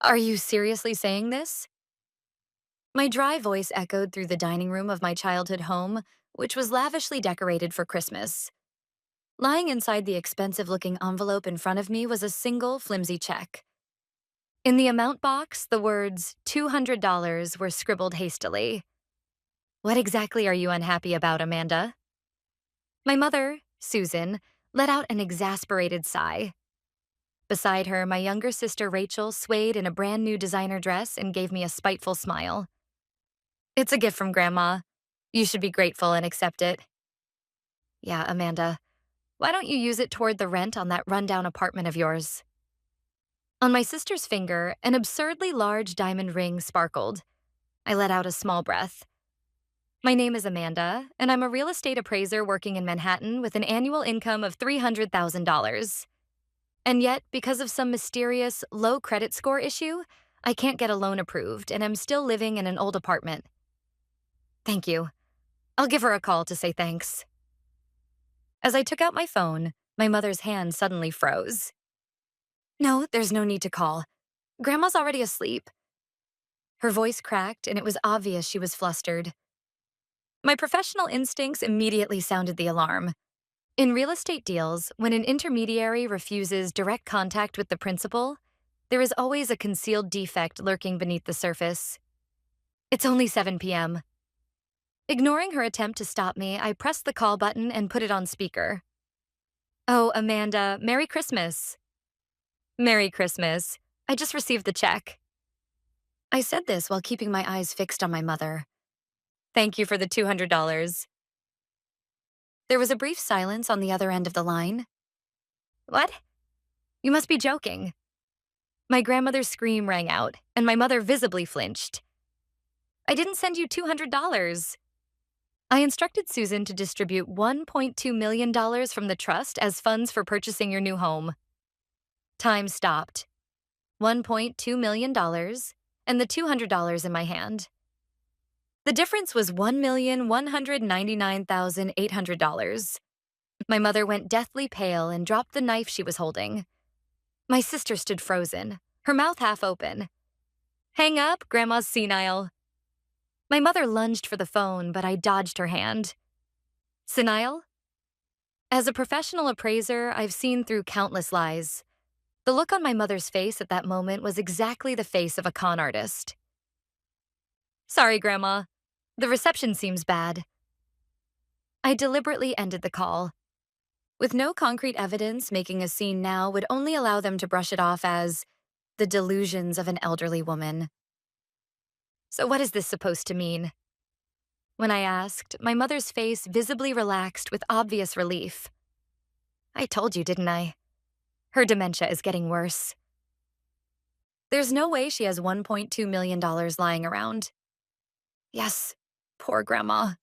Are you seriously saying this? My dry voice echoed through the dining room of my childhood home, which was lavishly decorated for Christmas. Lying inside the expensive-looking envelope in front of me was a single, flimsy check. In the amount box, the words $200 were scribbled hastily. What exactly are you unhappy about, Amanda? My mother, Susan, let out an exasperated sigh. Beside her, my younger sister Rachel swayed in a brand new designer dress and gave me a spiteful smile. It's a gift from Grandma. You should be grateful and accept it. Yeah, Amanda. Why don't you use it toward the rent on that rundown apartment of yours? On my sister's finger, an absurdly large diamond ring sparkled. I let out a small breath. My name is Amanda, and I'm a real estate appraiser working in Manhattan with an annual income of $300,000. And yet, because of some mysterious low credit score issue, I can't get a loan approved, and I'm still living in an old apartment. Thank you. I'll give her a call to say thanks. As I took out my phone, my mother's hand suddenly froze. No, there's no need to call. Grandma's already asleep. Her voice cracked, and it was obvious she was flustered. My professional instincts immediately sounded the alarm. In real estate deals, when an intermediary refuses direct contact with the principal, there is always a concealed defect lurking beneath the surface. It's only 7 p.m. Ignoring her attempt to stop me, I pressed the call button and put it on speaker. Oh, Amanda, Merry Christmas. Merry Christmas. I just received the check. I said this while keeping my eyes fixed on my mother. Thank you for the $200. There was a brief silence on the other end of the line. What? You must be joking. My grandmother's scream rang out, and my mother visibly flinched. I didn't send you $200. I instructed Susan to distribute $1.2 million from the trust as funds for purchasing your new home. Time stopped. $1.2 million and the $200 in my hand. The difference was $1,199,800. My mother went deathly pale and dropped the knife she was holding. My sister stood frozen, her mouth half open. Hang up, Grandma's senile. My mother lunged for the phone, but I dodged her hand. Senile? As a professional appraiser, I've seen through countless lies. The look on my mother's face at that moment was exactly the face of a con artist. Sorry, Grandma. The reception seems bad. I deliberately ended the call. With no concrete evidence, making a scene now would only allow them to brush it off as the delusions of an elderly woman. So what is this supposed to mean? When I asked, my mother's face visibly relaxed with obvious relief. I told you, didn't I? Her dementia is getting worse. There's no way she has $1.2 million lying around. Yes, poor Grandma.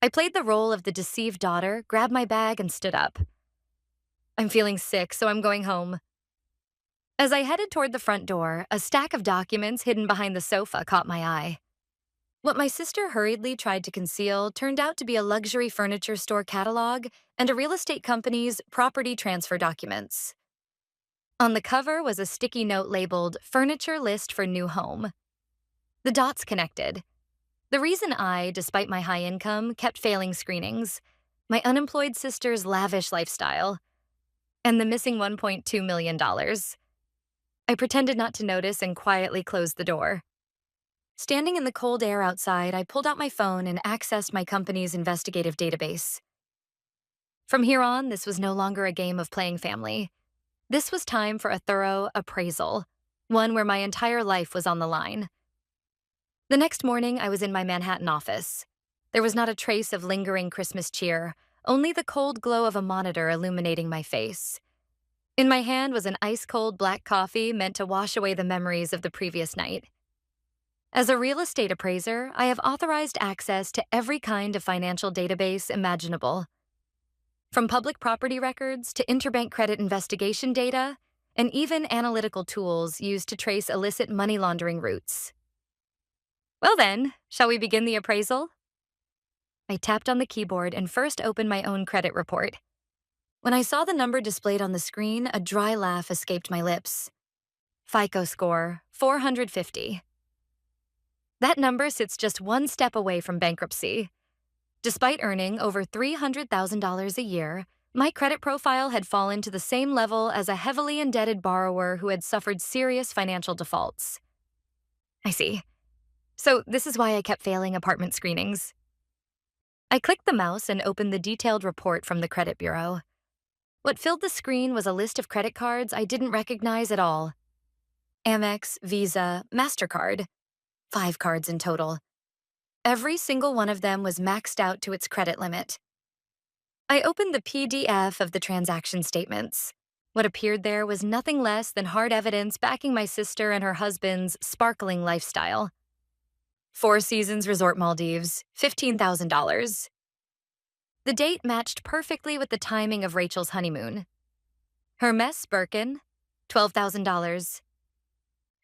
I played the role of the deceived daughter, grabbed my bag, and stood up. I'm feeling sick, so I'm going home. As I headed toward the front door, a stack of documents hidden behind the sofa caught my eye. What my sister hurriedly tried to conceal turned out to be a luxury furniture store catalog and a real estate company's property transfer documents. On the cover was a sticky note labeled Furniture List for New Home. The dots connected. The reason I, despite my high income, kept failing screenings, my unemployed sister's lavish lifestyle, and the missing $1.2 million. I pretended not to notice and quietly closed the door. Standing in the cold air outside, I pulled out my phone and accessed my company's investigative database. From here on, this was no longer a game of playing family. This was time for a thorough appraisal, one where my entire life was on the line. The next morning, I was in my Manhattan office. There was not a trace of lingering Christmas cheer, only the cold glow of a monitor illuminating my face. In my hand was an ice-cold black coffee meant to wash away the memories of the previous night. As a real estate appraiser, I have authorized access to every kind of financial database imaginable. From public property records to interbank credit investigation data, and even analytical tools used to trace illicit money laundering routes. Well then, shall we begin the appraisal? I tapped on the keyboard and first opened my own credit report. When I saw the number displayed on the screen, a dry laugh escaped my lips. FICO score 450. That number sits just one step away from bankruptcy. Despite earning over $300,000 a year, my credit profile had fallen to the same level as a heavily indebted borrower who had suffered serious financial defaults. I see. So this is why I kept failing apartment screenings. I clicked the mouse and opened the detailed report from the credit bureau. What filled the screen was a list of credit cards I didn't recognize at all. Amex, Visa, MasterCard. 5 cards in total. Every single one of them was maxed out to its credit limit. I opened the PDF of the transaction statements. What appeared there was nothing less than hard evidence backing my sister and her husband's sparkling lifestyle. 4 Seasons Resort Maldives, $15,000. The date matched perfectly with the timing of Rachel's honeymoon. Hermes Birkin, $12,000.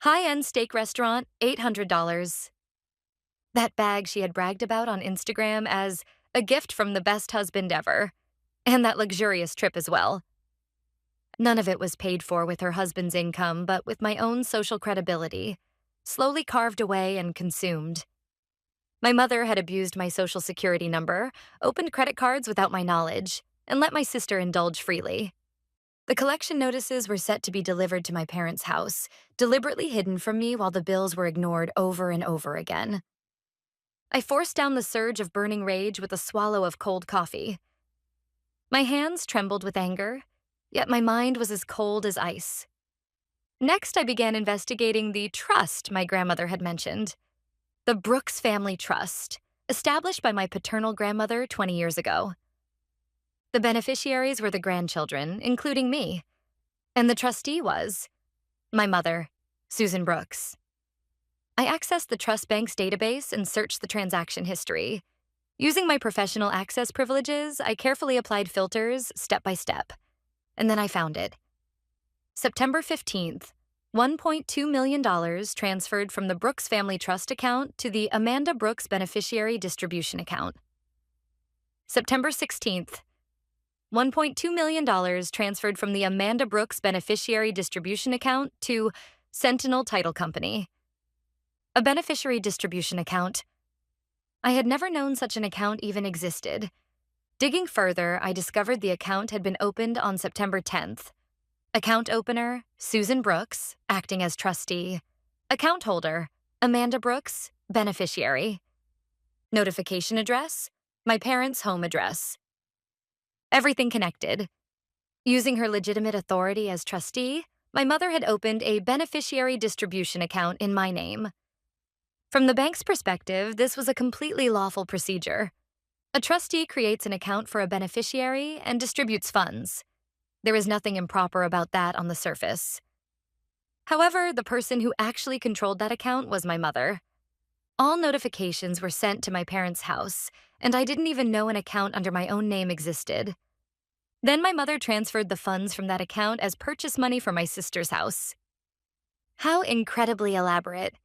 High-end steak restaurant, $800. That bag she had bragged about on Instagram as a gift from the best husband ever, and that luxurious trip as well. None of it was paid for with her husband's income, but with my own social credibility, slowly carved away and consumed. My mother had abused my social security number, opened credit cards without my knowledge, and let my sister indulge freely. The collection notices were set to be delivered to my parents' house, deliberately hidden from me while the bills were ignored over and over again. I forced down the surge of burning rage with a swallow of cold coffee. My hands trembled with anger, yet my mind was as cold as ice. Next, I began investigating the trust my grandmother had mentioned. The Brooks Family Trust, established by my paternal grandmother 20 years ago. The beneficiaries were the grandchildren, including me, and the trustee was my mother, Susan Brooks. I accessed the trust bank's database and searched the transaction history. Using my professional access privileges, I carefully applied filters step by step, and then I found it. September 15th, $1.2 million transferred from the Brooks Family Trust account to the Amanda Brooks Beneficiary Distribution account. September 16th, $1.2 million transferred from the Amanda Brooks Beneficiary Distribution account to Sentinel Title Company. A beneficiary distribution account. I had never known such an account even existed. Digging further, I discovered the account had been opened on September 10th. Account opener, Susan Brooks, acting as trustee. Account holder, Amanda Brooks, beneficiary. Notification address, my parents' home address. Everything connected. Using her legitimate authority as trustee, my mother had opened a beneficiary distribution account in my name. From the bank's perspective, this was a completely lawful procedure. A trustee creates an account for a beneficiary and distributes funds. There is nothing improper about that on the surface. However, the person who actually controlled that account was my mother. All notifications were sent to my parents' house, and I didn't even know an account under my own name existed. Then my mother transferred the funds from that account as purchase money for my sister's house. How incredibly elaborate.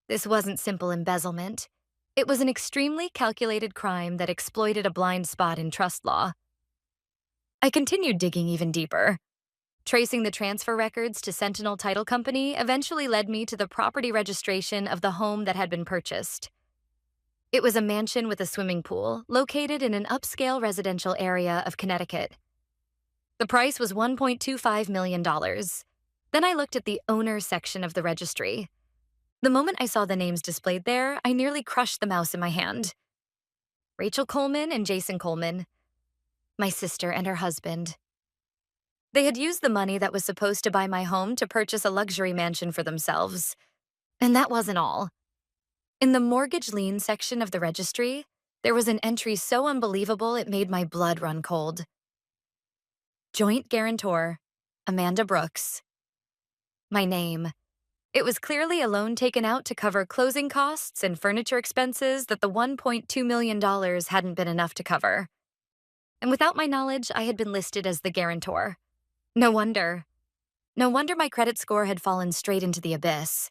This wasn't simple embezzlement. It was an extremely calculated crime that exploited a blind spot in trust law. I continued digging even deeper. Tracing the transfer records to Sentinel Title Company eventually led me to the property registration of the home that had been purchased. It was a mansion with a swimming pool located in an upscale residential area of Connecticut. The price was $1.25 million. Then I looked at the owner section of the registry. The moment I saw the names displayed there, I nearly crushed the mouse in my hand. Rachel Coleman and Jason Coleman. My sister and her husband. They had used the money that was supposed to buy my home to purchase a luxury mansion for themselves. And that wasn't all. In the mortgage lien section of the registry, there was an entry so unbelievable it made my blood run cold. Joint guarantor, Amanda Brooks. My name. It was clearly a loan taken out to cover closing costs and furniture expenses that the $1.2 million hadn't been enough to cover. And without my knowledge, I had been listed as the guarantor. No wonder. No wonder my credit score had fallen straight into the abyss.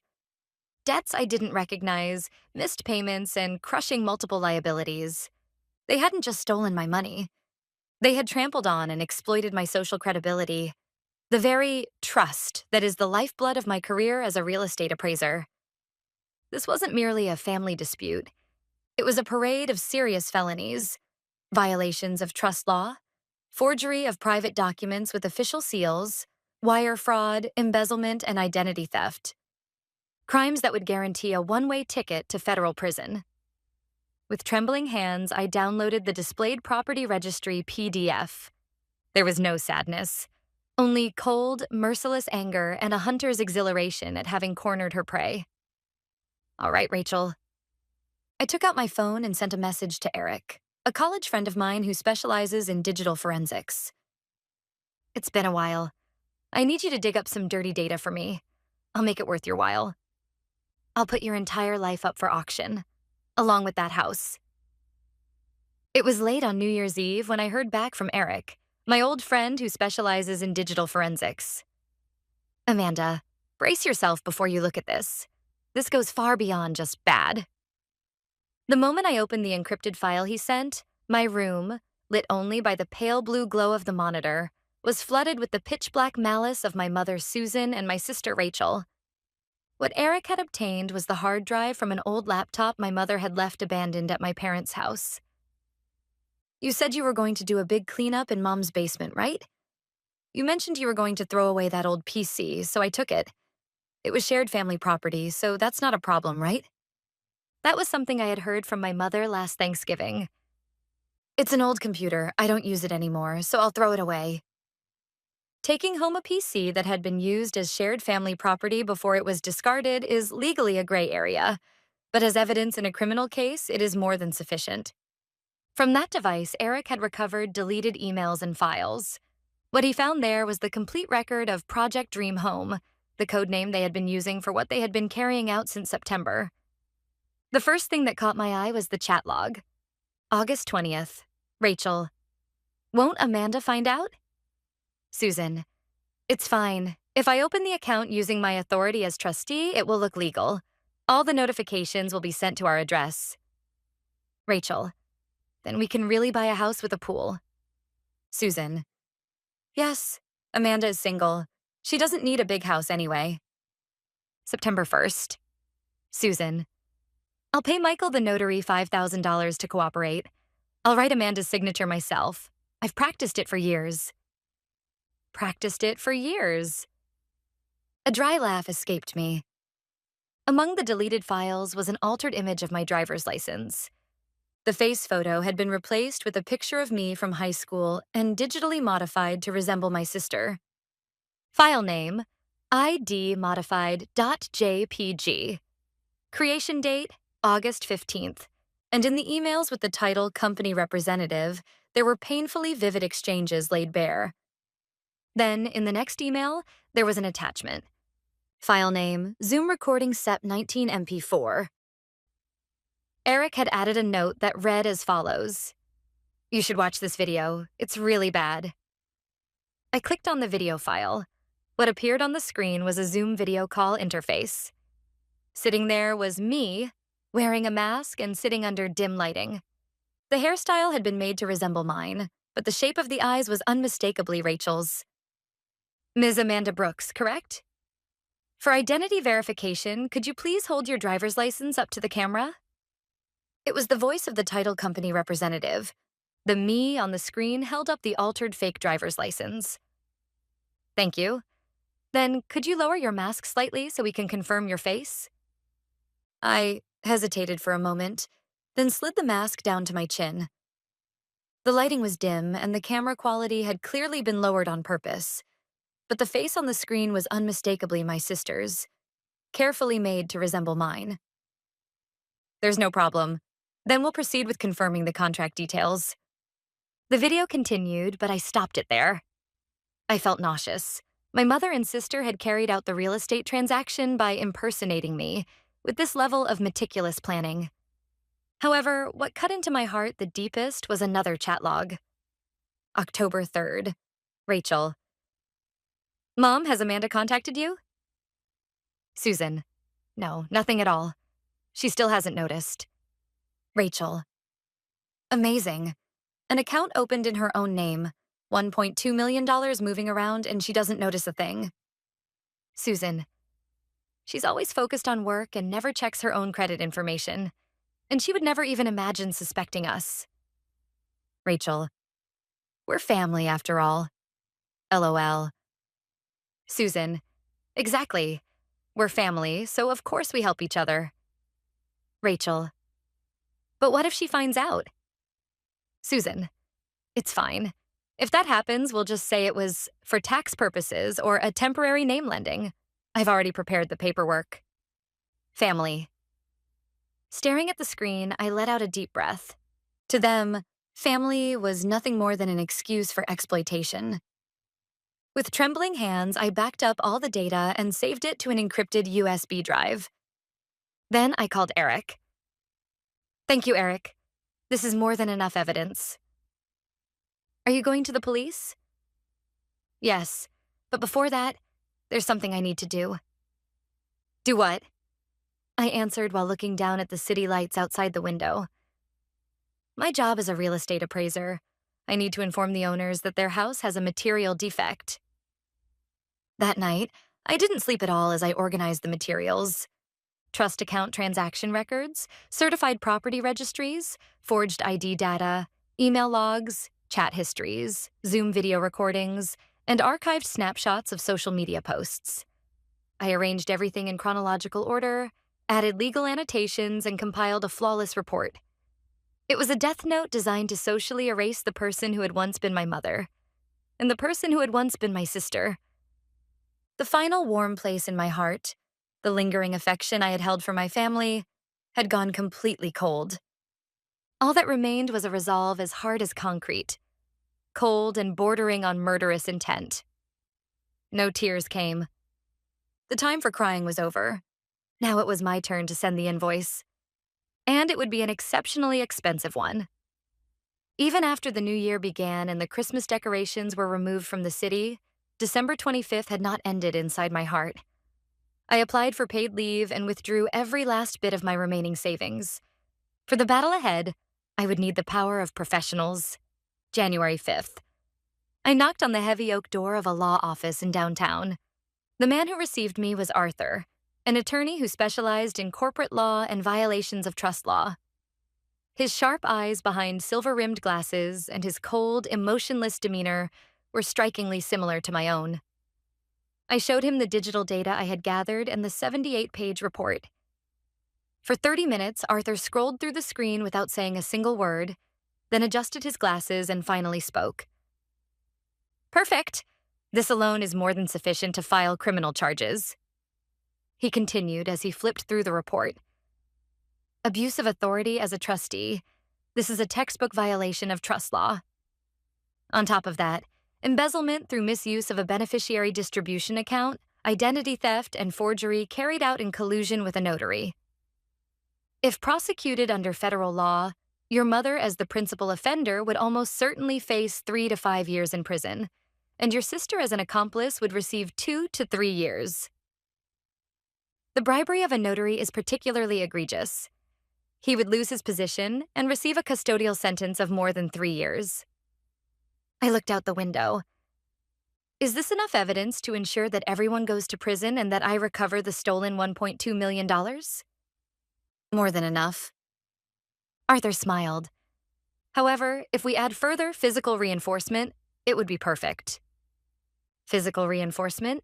Debts I didn't recognize, missed payments, and crushing multiple liabilities. They hadn't just stolen my money. They had trampled on and exploited my social credibility. The very trust that is the lifeblood of my career as a real estate appraiser. This wasn't merely a family dispute. It was a parade of serious felonies, violations of trust law, forgery of private documents with official seals, wire fraud, embezzlement, and identity theft. Crimes that would guarantee a one-way ticket to federal prison. With trembling hands, I downloaded the Displayed Property Registry PDF. There was no sadness, only cold, merciless anger and a hunter's exhilaration at having cornered her prey. All right, Rachel. I took out my phone and sent a message to Eric, a college friend of mine who specializes in digital forensics. It's been a while. I need you to dig up some dirty data for me. I'll make it worth your while. I'll put your entire life up for auction, along with that house. It was late on New Year's Eve when I heard back from Eric, my old friend who specializes in digital forensics. Amanda, brace yourself before you look at this. This goes far beyond just bad. The moment I opened the encrypted file he sent, my room, lit only by the pale blue glow of the monitor, was flooded with the pitch-black malice of my mother Susan and my sister Rachel. What Eric had obtained was the hard drive from an old laptop my mother had left abandoned at my parents' house. You said you were going to do a big cleanup in Mom's basement, right? You mentioned you were going to throw away that old PC, so I took it. It was shared family property, so that's not a problem, right? That was something I had heard from my mother last Thanksgiving. It's an old computer. I don't use it anymore, so I'll throw it away. Taking home a PC that had been used as shared family property before it was discarded is legally a gray area, but as evidence in a criminal case, it is more than sufficient. From that device, Eric had recovered deleted emails and files. What he found there was the complete record of Project Dream Home, the code name they had been using for what they had been carrying out since September. The first thing that caught my eye was the chat log. August 20th. Rachel. Won't Amanda find out? Susan. It's fine. If I open the account using my authority as trustee, it will look legal. All the notifications will be sent to our address. Rachel. Then we can really buy a house with a pool. Susan. Yes, Amanda is single. She doesn't need a big house anyway. September 1st. Susan. I'll pay Michael the notary $5,000 to cooperate. I'll write Amanda's signature myself. I've practiced it for years. Practiced it for years. A dry laugh escaped me. Among the deleted files was an altered image of my driver's license. The face photo had been replaced with a picture of me from high school and digitally modified to resemble my sister. File name, ID modified.jpg. Creation date, August 15th. And in the emails with the title Company Representative, there were painfully vivid exchanges laid bare. Then, in the next email, there was an attachment. File name, Zoom recording SEP 19 MP4. Eric had added a note that read as follows. You should watch this video. It's really bad. I clicked on the video file. What appeared on the screen was a Zoom video call interface. Sitting there was me, wearing a mask and sitting under dim lighting. The hairstyle had been made to resemble mine, but the shape of the eyes was unmistakably Rachel's. Ms. Amanda Brooks, correct? For identity verification, could you please hold your driver's license up to the camera? It was the voice of the title company representative. The me on the screen held up the altered fake driver's license. Thank you. Then could you lower your mask slightly so we can confirm your face? I hesitated for a moment, then slid the mask down to my chin. The lighting was dim and the camera quality had clearly been lowered on purpose, but the face on the screen was unmistakably my sister's, carefully made to resemble mine. There's no problem. Then we'll proceed with confirming the contract details. The video continued, but I stopped it there. I felt nauseous. My mother and sister had carried out the real estate transaction by impersonating me, with this level of meticulous planning. However, what cut into my heart the deepest was another chat log. October 3rd. Rachel. Mom, has Amanda contacted you? Susan. No, nothing at all. She still hasn't noticed. Rachel. Amazing. An account opened in her own name. $1.2 million moving around and she doesn't notice a thing. Susan. She's always focused on work and never checks her own credit information. And she would never even imagine suspecting us. Rachel. We're family after all. LOL. Susan. Exactly. We're family, so of course we help each other. Rachel. But what if she finds out? Susan. It's fine. If that happens, we'll just say it was for tax purposes or a temporary name lending. I've already prepared the paperwork. Family. Staring at the screen, I let out a deep breath. To them, family was nothing more than an excuse for exploitation. With trembling hands, I backed up all the data and saved it to an encrypted USB drive. Then I called Eric. Thank you, Eric. This is more than enough evidence. Are you going to the police? Yes, but before that, there's something I need to do. Do what? I answered while looking down at the city lights outside the window. My job as a real estate appraiser. I need to inform the owners that their house has a material defect. That night, I didn't sleep at all as I organized the materials. Trust account transaction records, certified property registries, forged ID data, email logs, chat histories, Zoom video recordings, and archived snapshots of social media posts. I arranged everything in chronological order, added legal annotations, and compiled a flawless report. It was a death note designed to socially erase the person who had once been my mother, and the person who had once been my sister. The final warm place in my heart, the lingering affection I had held for my family, had gone completely cold. All that remained was a resolve as hard as concrete, cold and bordering on murderous intent. No tears came. The time for crying was over. Now it was my turn to send the invoice. And it would be an exceptionally expensive one. Even after the new year began and the Christmas decorations were removed from the city, December 25th had not ended inside my heart. I applied for paid leave and withdrew every last bit of my remaining savings. For the battle ahead, I would need the power of professionals. January 5th. I knocked on the heavy oak door of a law office in downtown. The man who received me was Arthur, an attorney who specialized in corporate law and violations of trust law. His sharp eyes behind silver-rimmed glasses and his cold, emotionless demeanor were strikingly similar to my own. I showed him the digital data I had gathered and the 78-page report. For 30 minutes, Arthur scrolled through the screen without saying a single word, then adjusted his glasses and finally spoke. Perfect. This alone is more than sufficient to file criminal charges. He continued as he flipped through the report. Abuse of authority as a trustee. This is a textbook violation of trust law. On top of that, embezzlement through misuse of a beneficiary distribution account, identity theft, and forgery carried out in collusion with a notary. If prosecuted under federal law, your mother as the principal offender would almost certainly face 3 to 5 years in prison, and your sister as an accomplice would receive 2 to 3 years. The bribery of a notary is particularly egregious. He would lose his position and receive a custodial sentence of more than 3 years. I looked out the window. Is this enough evidence to ensure that everyone goes to prison and that I recover the stolen $1.2 million? More than enough. Arthur smiled. However, if we add further physical reinforcement, it would be perfect. Physical reinforcement?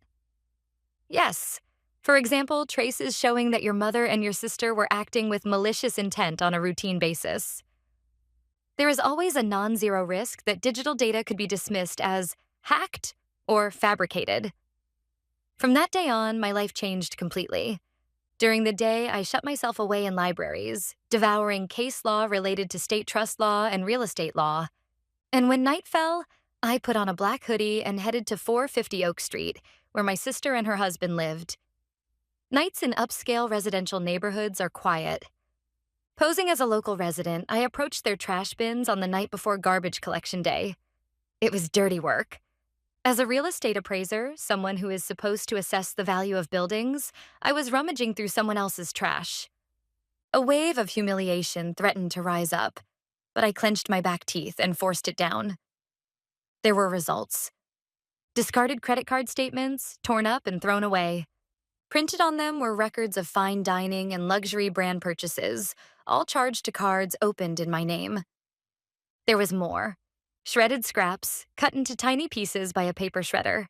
Yes. For example, traces showing that your mother and your sister were acting with malicious intent on a routine basis. There is always a non-zero risk that digital data could be dismissed as hacked or fabricated. From that day on, my life changed completely. During the day, I shut myself away in libraries, devouring case law related to state trust law and real estate law. And when night fell, I put on a black hoodie and headed to 450 Oak Street, where my sister and her husband lived. Nights in upscale residential neighborhoods are quiet. Posing as a local resident, I approached their trash bins on the night before garbage collection day. It was dirty work. As a real estate appraiser, someone who is supposed to assess the value of buildings, I was rummaging through someone else's trash. A wave of humiliation threatened to rise up, but I clenched my back teeth and forced it down. There were results. Discarded credit card statements, torn up and thrown away. Printed on them were records of fine dining and luxury brand purchases, all charged to cards opened in my name. There was more. Shredded scraps, cut into tiny pieces by a paper shredder.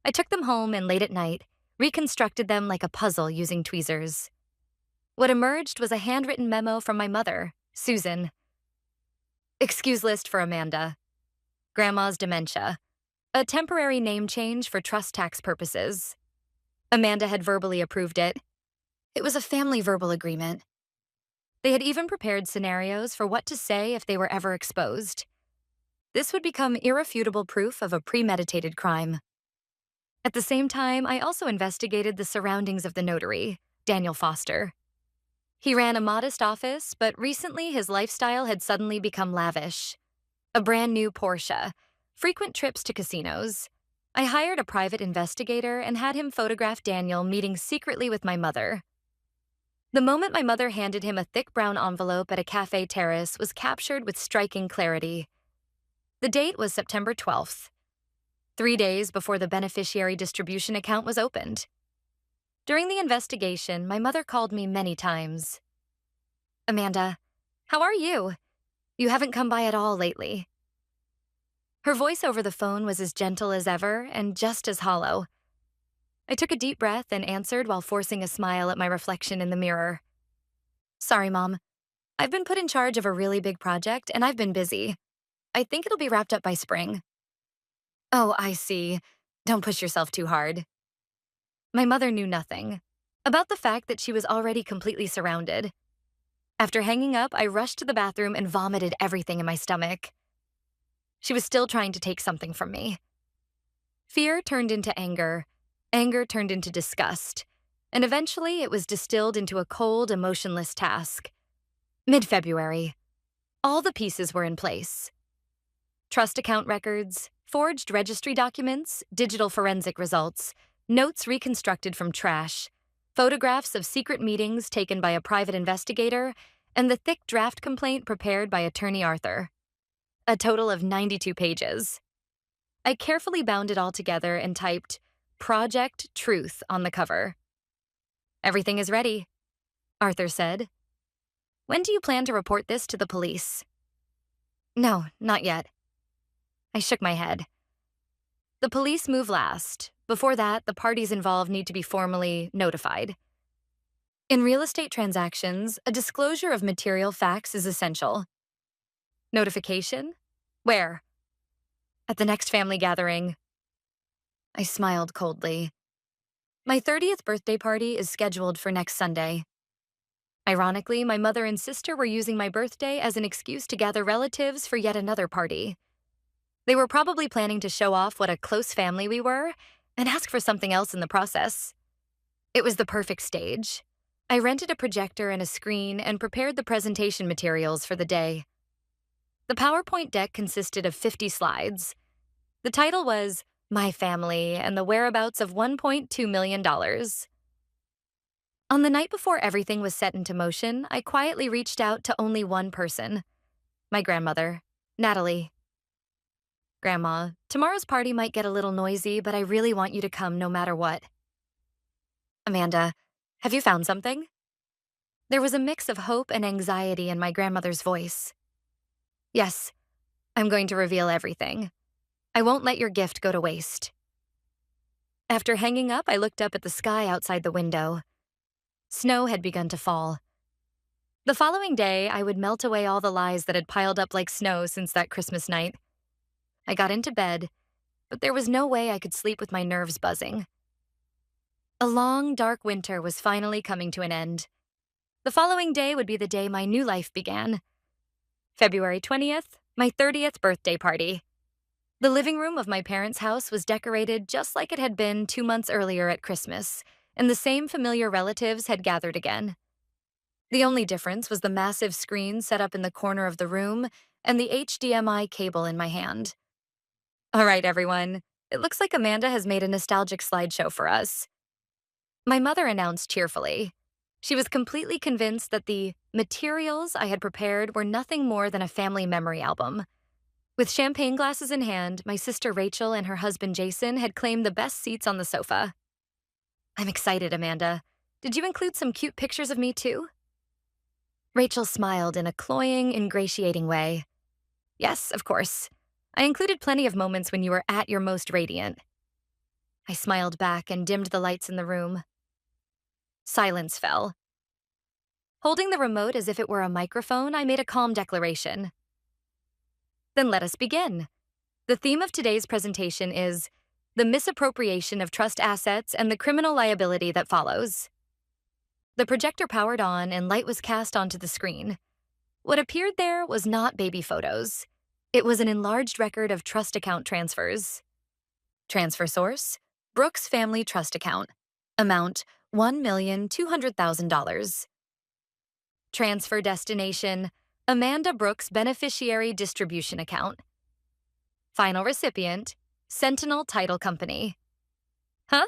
I took them home and late at night, reconstructed them like a puzzle using tweezers. What emerged was a handwritten memo from my mother, Susan. Excuse list for Amanda. Grandma's dementia. A temporary name change for trust tax purposes. Amanda had verbally approved it. It was a family verbal agreement. They had even prepared scenarios for what to say if they were ever exposed. This would become irrefutable proof of a premeditated crime. At the same time, I also investigated the surroundings of the notary, Daniel Foster. He ran a modest office, but recently his lifestyle had suddenly become lavish. A brand new Porsche, frequent trips to casinos. I hired a private investigator and had him photograph Daniel meeting secretly with my mother. The moment my mother handed him a thick brown envelope at a cafe terrace was captured with striking clarity. The date was September 12th, 3 days before the beneficiary distribution account was opened. During the investigation, my mother called me many times. Amanda, how are you? You haven't come by at all lately. Her voice over the phone was as gentle as ever and just as hollow. I took a deep breath and answered while forcing a smile at my reflection in the mirror. Sorry, Mom. I've been put in charge of a really big project and I've been busy. I think it'll be wrapped up by spring. Oh, I see. Don't push yourself too hard. My mother knew nothing about the fact that she was already completely surrounded. After hanging up, I rushed to the bathroom and vomited everything in my stomach. She was still trying to take something from me. Fear turned into anger turned into disgust, and eventually it was distilled into a cold, emotionless task. Mid-February. All the pieces were in place. Trust account records, forged registry documents, digital forensic results, notes reconstructed from trash, photographs of secret meetings taken by a private investigator, and the thick draft complaint prepared by attorney Arthur. A total of 92 pages. I carefully bound it all together and typed, Project Truth on the cover. Everything is ready, Arthur said. When do you plan to report this to the police? No, not yet. I shook my head. The police move last. Before that, the parties involved need to be formally notified. In real estate transactions, a disclosure of material facts is essential. Notification? Where? At the next family gathering. I smiled coldly. My 30th birthday party is scheduled for next Sunday. Ironically, my mother and sister were using my birthday as an excuse to gather relatives for yet another party. They were probably planning to show off what a close family we were and ask for something else in the process. It was the perfect stage. I rented a projector and a screen and prepared the presentation materials for the day. The PowerPoint deck consisted of 50 slides. The title was My Family and the Whereabouts of $1.2 million. On the night before everything was set into motion, I quietly reached out to only one person, my grandmother, Natalie. Grandma, tomorrow's party might get a little noisy, but I really want you to come no matter what. Amanda, have you found something? There was a mix of hope and anxiety in my grandmother's voice. Yes, I'm going to reveal everything. I won't let your gift go to waste. After hanging up, I looked up at the sky outside the window. Snow had begun to fall. The following day, I would melt away all the lies that had piled up like snow since that Christmas night. I got into bed, but there was no way I could sleep with my nerves buzzing. A long, dark winter was finally coming to an end. The following day would be the day my new life began. February 20th, my 30th birthday party. The living room of my parents' house was decorated just like it had been 2 months earlier at Christmas, and the same familiar relatives had gathered again. The only difference was the massive screen set up in the corner of the room and the HDMI cable in my hand. All right, everyone, it looks like Amanda has made a nostalgic slideshow for us. My mother announced cheerfully. She was completely convinced that the materials I had prepared were nothing more than a family memory album. With champagne glasses in hand, my sister Rachel and her husband Jason had claimed the best seats on the sofa. I'm excited, Amanda. Did you include some cute pictures of me too? Rachel smiled in a cloying, ingratiating way. Yes, of course. I included plenty of moments when you were at your most radiant. I smiled back and dimmed the lights in the room. Silence fell. Holding the remote as if it were a microphone, I made a calm declaration. Then let us begin. The theme of today's presentation is the misappropriation of trust assets and the criminal liability that follows. The projector powered on and light was cast onto the screen. What appeared there was not baby photos. It was an enlarged record of trust account transfers. Transfer source: Brooks Family Trust Account. Amount: $1,200,000. Transfer destination: Amanda Brooks Beneficiary Distribution Account. Final recipient: Sentinel Title Company. Huh?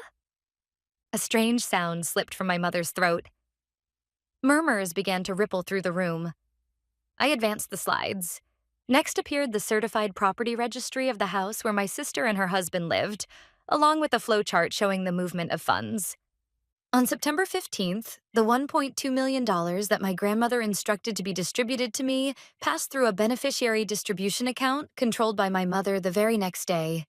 A strange sound slipped from my mother's throat. Murmurs began to ripple through the room. I advanced the slides. Next appeared the certified property registry of the house where my sister and her husband lived, along with a flowchart showing the movement of funds. On September 15th, the $1.2 million that my grandmother instructed to be distributed to me passed through a beneficiary distribution account controlled by my mother the very next day.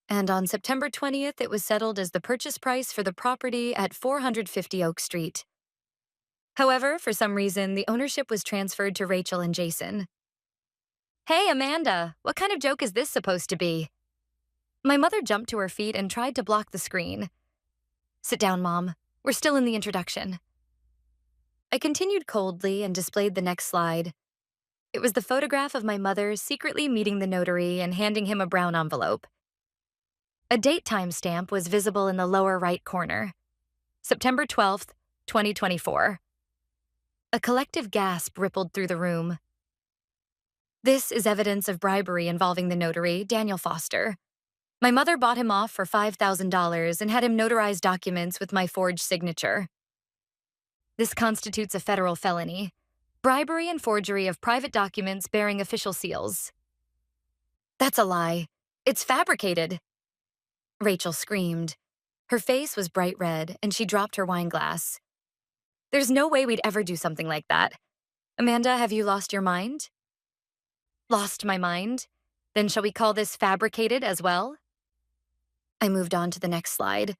And on September 20th, it was settled as the purchase price for the property at 450 Oak Street. However, for some reason, the ownership was transferred to Rachel and Jason. Hey, Amanda, what kind of joke is this supposed to be? My mother jumped to her feet and tried to block the screen. Sit down, Mom. We're still in the introduction. I continued coldly and displayed the next slide. It was the photograph of my mother secretly meeting the notary and handing him a brown envelope. A date timestamp was visible in the lower right corner. September 12th, 2024. A collective gasp rippled through the room. This is evidence of bribery involving the notary, Daniel Foster. My mother bought him off for $5,000 and had him notarize documents with my forged signature. This constitutes a federal felony: bribery and forgery of private documents bearing official seals. That's a lie. It's fabricated. Rachel screamed. Her face was bright red, and she dropped her wine glass. There's no way we'd ever do something like that. Amanda, have you lost your mind? Lost my mind? Then shall we call this fabricated as well? I moved on to the next slide.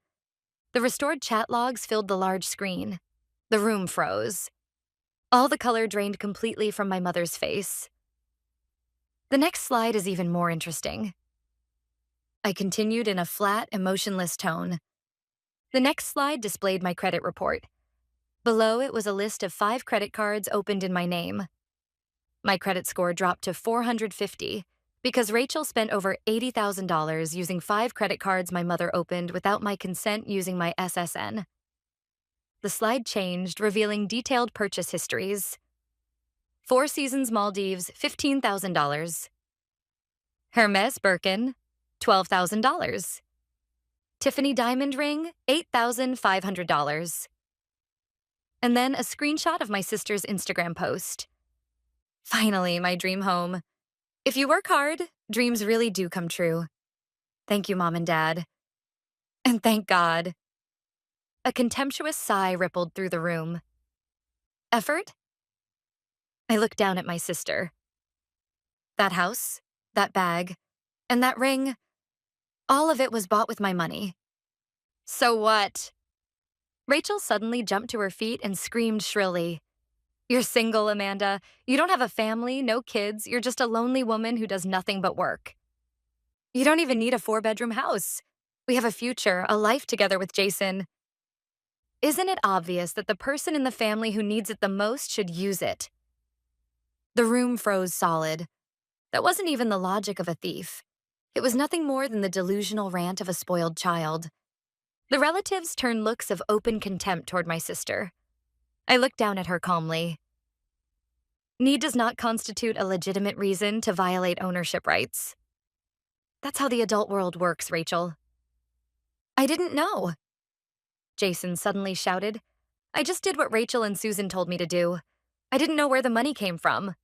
The restored chat logs filled the large screen. The room froze. All the color drained completely from my mother's face. The next slide is even more interesting. I continued in a flat, emotionless tone. The next slide displayed my credit report. Below it was a list of 5 credit cards opened in my name. My credit score dropped to 450 because Rachel spent over $80,000 using 5 credit cards my mother opened without my consent using my SSN. The slide changed, revealing detailed purchase histories. 4 Seasons Maldives, $15,000. Hermes Birkin, $12,000. Tiffany diamond ring, $8,500. And then a screenshot of my sister's Instagram post. Finally, my dream home. If you work hard, dreams really do come true. Thank you, Mom and Dad. And thank God. A contemptuous sigh rippled through the room. Effort? I looked down at my sister. That house, that bag, and that ring, all of it was bought with my money. So what? Rachel suddenly jumped to her feet and screamed shrilly. You're single, Amanda. You don't have a family, no kids. You're just a lonely woman who does nothing but work. You don't even need a 4-bedroom house. We have a future, a life together with Jason. Isn't it obvious that the person in the family who needs it the most should use it? The room froze solid. That wasn't even the logic of a thief. It was nothing more than the delusional rant of a spoiled child. The relatives turned looks of open contempt toward my sister. I looked down at her calmly. Need does not constitute a legitimate reason to violate ownership rights. That's how the adult world works, Rachel. I didn't know. Jason suddenly shouted. I just did what Rachel and Susan told me to do. I didn't know where the money came from.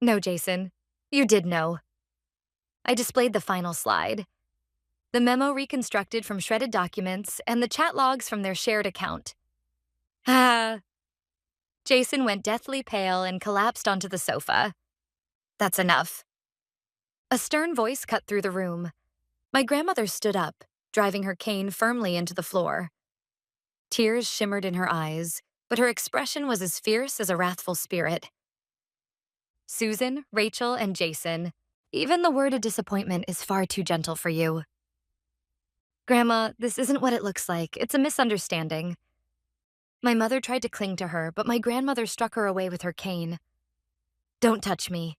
No, Jason, you did know. I displayed the final slide. The memo reconstructed from shredded documents and the chat logs from their shared account. Ah. Jason went deathly pale and collapsed onto the sofa. That's enough. A stern voice cut through the room. My grandmother stood up, driving her cane firmly into the floor. Tears shimmered in her eyes, but her expression was as fierce as a wrathful spirit. Susan, Rachel, and Jason, even the word of disappointment is far too gentle for you. Grandma, this isn't what it looks like. It's a misunderstanding. My mother tried to cling to her, but my grandmother struck her away with her cane. Don't touch me.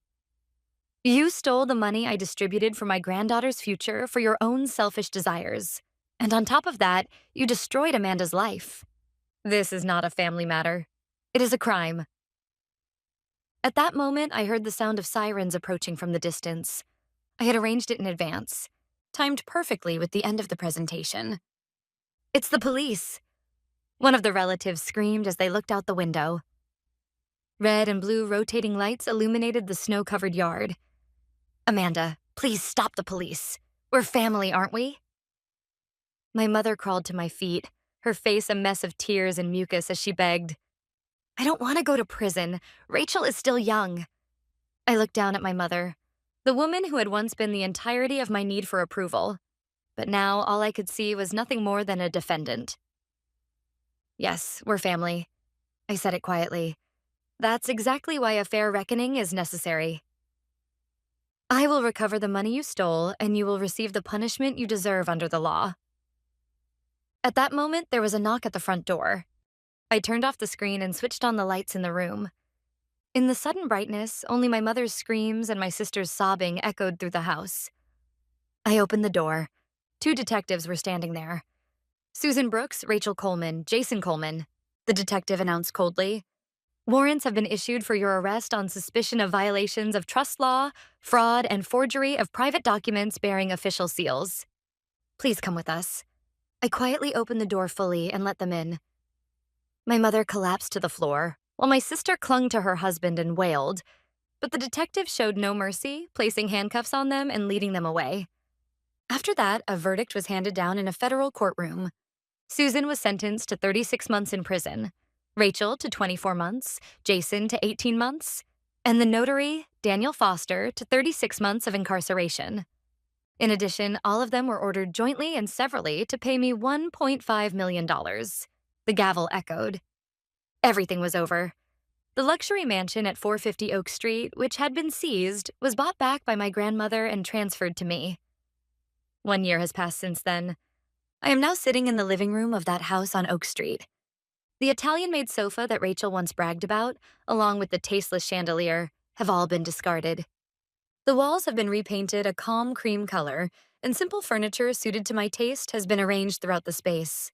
You stole the money I distributed for my granddaughter's future for your own selfish desires. And on top of that, you destroyed Amanda's life. This is not a family matter. It is a crime. At that moment, I heard the sound of sirens approaching from the distance. I had arranged it in advance, timed perfectly with the end of the presentation. It's the police. One of the relatives screamed as they looked out the window. Red and blue rotating lights illuminated the snow-covered yard. Amanda, please stop the police. We're family, aren't we? My mother crawled to my feet, her face a mess of tears and mucus as she begged. I don't want to go to prison. Rachel is still young. I looked down at my mother, the woman who had once been the entirety of my need for approval. But now all I could see was nothing more than a defendant. Yes, we're family. I said it quietly. That's exactly why a fair reckoning is necessary. I will recover the money you stole, and you will receive the punishment you deserve under the law. At that moment, there was a knock at the front door. I turned off the screen and switched on the lights in the room. In the sudden brightness, only my mother's screams and my sister's sobbing echoed through the house. I opened the door. 2 detectives were standing there. Susan Brooks, Rachel Coleman, Jason Coleman, the detective announced coldly. Warrants have been issued for your arrest on suspicion of violations of trust law, fraud, and forgery of private documents bearing official seals. Please come with us. I quietly opened the door fully and let them in. My mother collapsed to the floor, while my sister clung to her husband and wailed, but the detective showed no mercy, placing handcuffs on them and leading them away. After that, a verdict was handed down in a federal courtroom. Susan was sentenced to 36 months in prison, Rachel to 24 months, Jason to 18 months, and the notary, Daniel Foster, to 36 months of incarceration. In addition, all of them were ordered jointly and severally to pay me $1.5 million. The gavel echoed. Everything was over. The luxury mansion at 450 Oak Street, which had been seized, was bought back by my grandmother and transferred to me. 1 year has passed since then. I am now sitting in the living room of that house on Oak Street. The Italian-made sofa that Rachel once bragged about, along with the tasteless chandelier, have all been discarded. The walls have been repainted a calm cream color, and simple furniture suited to my taste has been arranged throughout the space.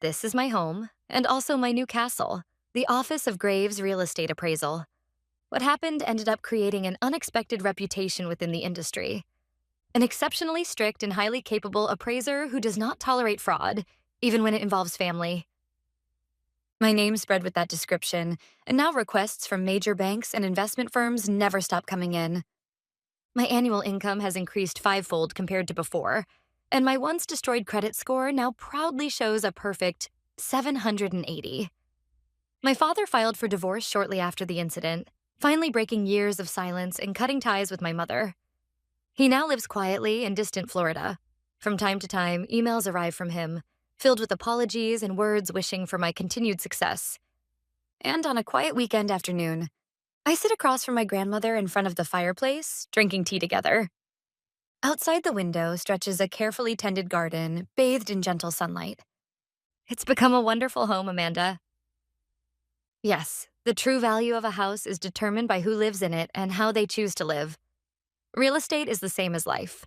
This is my home, and also my new castle, the Office of Graves Real Estate Appraisal. What happened ended up creating an unexpected reputation within the industry. An exceptionally strict and highly capable appraiser who does not tolerate fraud, even when it involves family. My name spread with that description, and now requests from major banks and investment firms never stop coming in. My annual income has increased 5-fold compared to before, and my once destroyed credit score now proudly shows a perfect 780. My father filed for divorce shortly after the incident, finally breaking years of silence and cutting ties with my mother. He now lives quietly in distant Florida. From time to time, emails arrive from him, filled with apologies and words wishing for my continued success. And on a quiet weekend afternoon, I sit across from my grandmother in front of the fireplace, drinking tea together. Outside the window stretches a carefully tended garden, bathed in gentle sunlight. It's become a wonderful home, Amanda. Yes, the true value of a house is determined by who lives in it and how they choose to live. Real estate is the same as life.